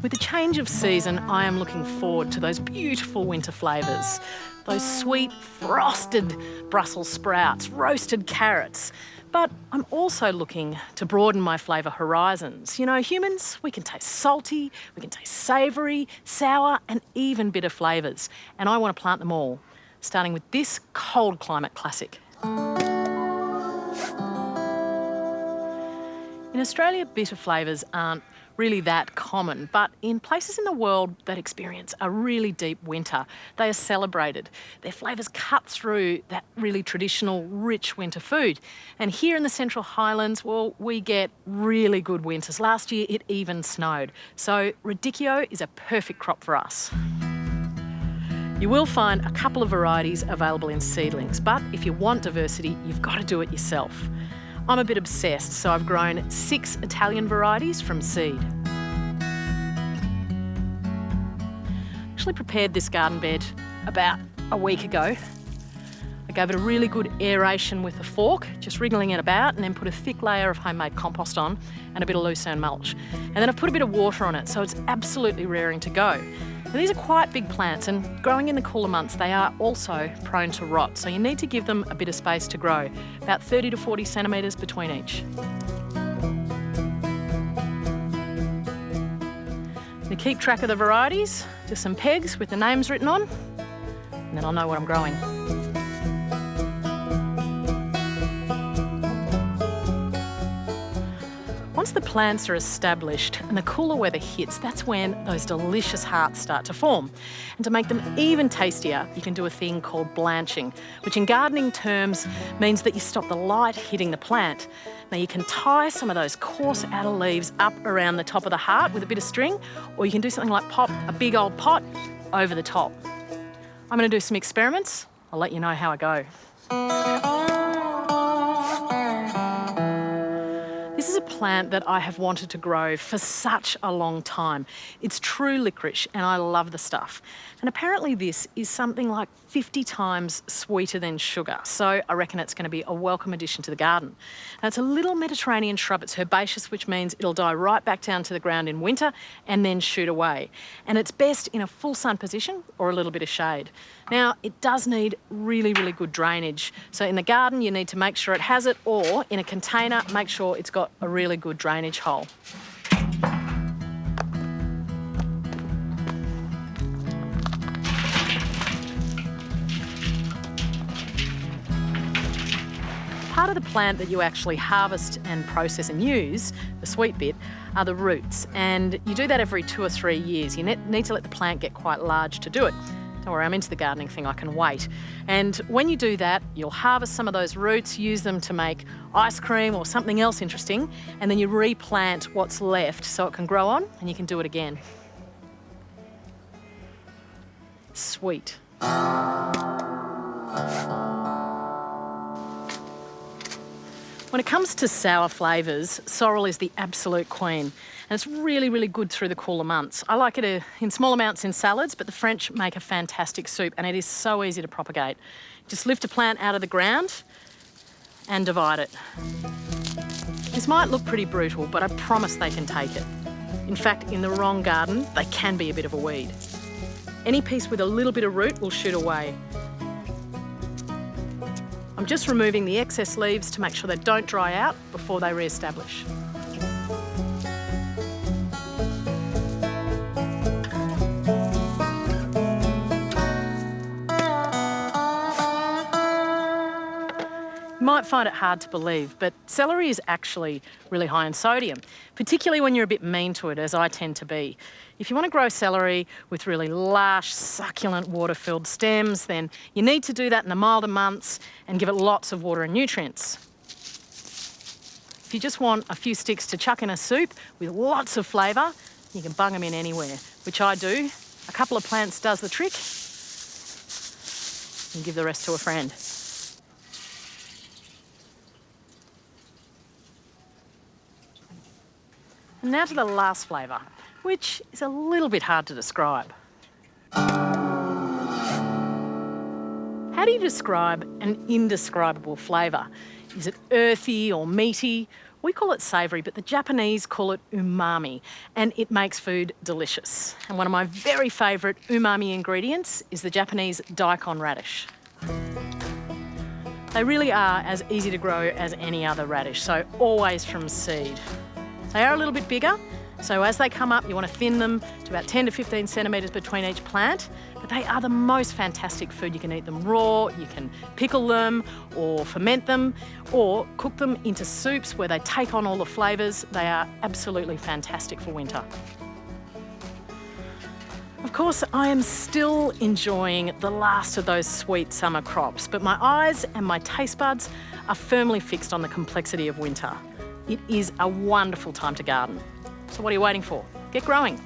With the change of season, I am looking forward to those beautiful winter flavours. Those sweet, frosted Brussels sprouts, roasted carrots. But I'm also looking to broaden my flavour horizons. You know, humans, we can taste salty, we can taste savoury, sour and even bitter flavours. And I want to plant them all, starting with this cold climate classic. In Australia, bitter flavours aren't really that common, but in places in the world that experience a really deep winter, they are celebrated. Their flavours cut through that really traditional, rich winter food. And here in the Central Highlands, well, we get really good winters. Last year, it even snowed. So Radicchio is a perfect crop for us. You will find a couple of varieties available in seedlings, but if you want diversity, you've got to do it yourself. I'm a bit obsessed, so I've grown 6 Italian varieties from seed. Actually prepared this garden bed about a week ago. I gave it a really good aeration with a fork, just wriggling it about, and then put a thick layer of homemade compost on and a bit of lucerne mulch. And then I've put a bit of water on it, so it's absolutely raring to go. Now, these are quite big plants, and growing in the cooler months, they are also prone to rot, so you need to give them a bit of space to grow, about 30 to 40 centimetres between each. To keep track of the varieties, just some pegs with the names written on, and then I'll know what I'm growing. Once the plants are established and the cooler weather hits, that's when those delicious hearts start to form. And to make them even tastier, you can do a thing called blanching, which in gardening terms means that you stop the light hitting the plant. Now you can tie some of those coarse outer leaves up around the top of the heart with a bit of string, or you can do something like pop a big old pot over the top. I'm going to do some experiments. I'll let you know how I go. This is a plant that I have wanted to grow for such a long time. It's true licorice and I love the stuff. And apparently this is something like 50 times sweeter than sugar, so I reckon it's going to be a welcome addition to the garden. Now it's a little Mediterranean shrub. It's herbaceous, which means it'll die right back down to the ground in winter and then shoot away. And it's best in a full sun position or a little bit of shade. Now it does need really, really good drainage. So in the garden you need to make sure it has it, or in a container make sure it's got a really good drainage hole. Part of the plant that you actually harvest and process and use, the sweet bit, are the roots. And you do that every 2 or 3 years. You need to let the plant get quite large to do it. Don't worry, I'm into the gardening thing, I can wait. And when you do that, you'll harvest some of those roots, use them to make ice cream or something else interesting, and then you replant what's left so it can grow on and you can do it again. Sweet. When it comes to sour flavours, sorrel is the absolute queen. And it's really, really good through the cooler months. I like it in small amounts in salads, but the French make a fantastic soup and it is so easy to propagate. Just lift a plant out of the ground and divide it. This might look pretty brutal, but I promise they can take it. In fact, in the wrong garden, they can be a bit of a weed. Any piece with a little bit of root will shoot away. I'm just removing the excess leaves to make sure they don't dry out before they re-establish. You might find it hard to believe, but celery is actually really high in sodium, particularly when you're a bit mean to it, as I tend to be. If you want to grow celery with really lush, succulent, water-filled stems, then you need to do that in the milder months and give it lots of water and nutrients. If you just want a few sticks to chuck in a soup with lots of flavour, you can bung them in anywhere, which I do. A couple of plants does the trick, and give the rest to a friend. And now to the last flavour, which is a little bit hard to describe. How do you describe an indescribable flavour? Is it earthy or meaty, We call it savoury, but the Japanese call it umami, and it makes food delicious. And one of my very favourite umami ingredients is the Japanese daikon radish. They really are as easy to grow as any other radish, so always from seed. They are a little bit bigger, so as they come up, you want to thin them to about 10 to 15 centimetres between each plant. But they are the most fantastic food. You can eat them raw, you can pickle them or ferment them or cook them into soups where they take on all the flavours. They are absolutely fantastic for winter. Of course, I am still enjoying the last of those sweet summer crops, but my eyes and my taste buds are firmly fixed on the complexity of winter. It is a wonderful time to garden. So what are you waiting for? Get growing.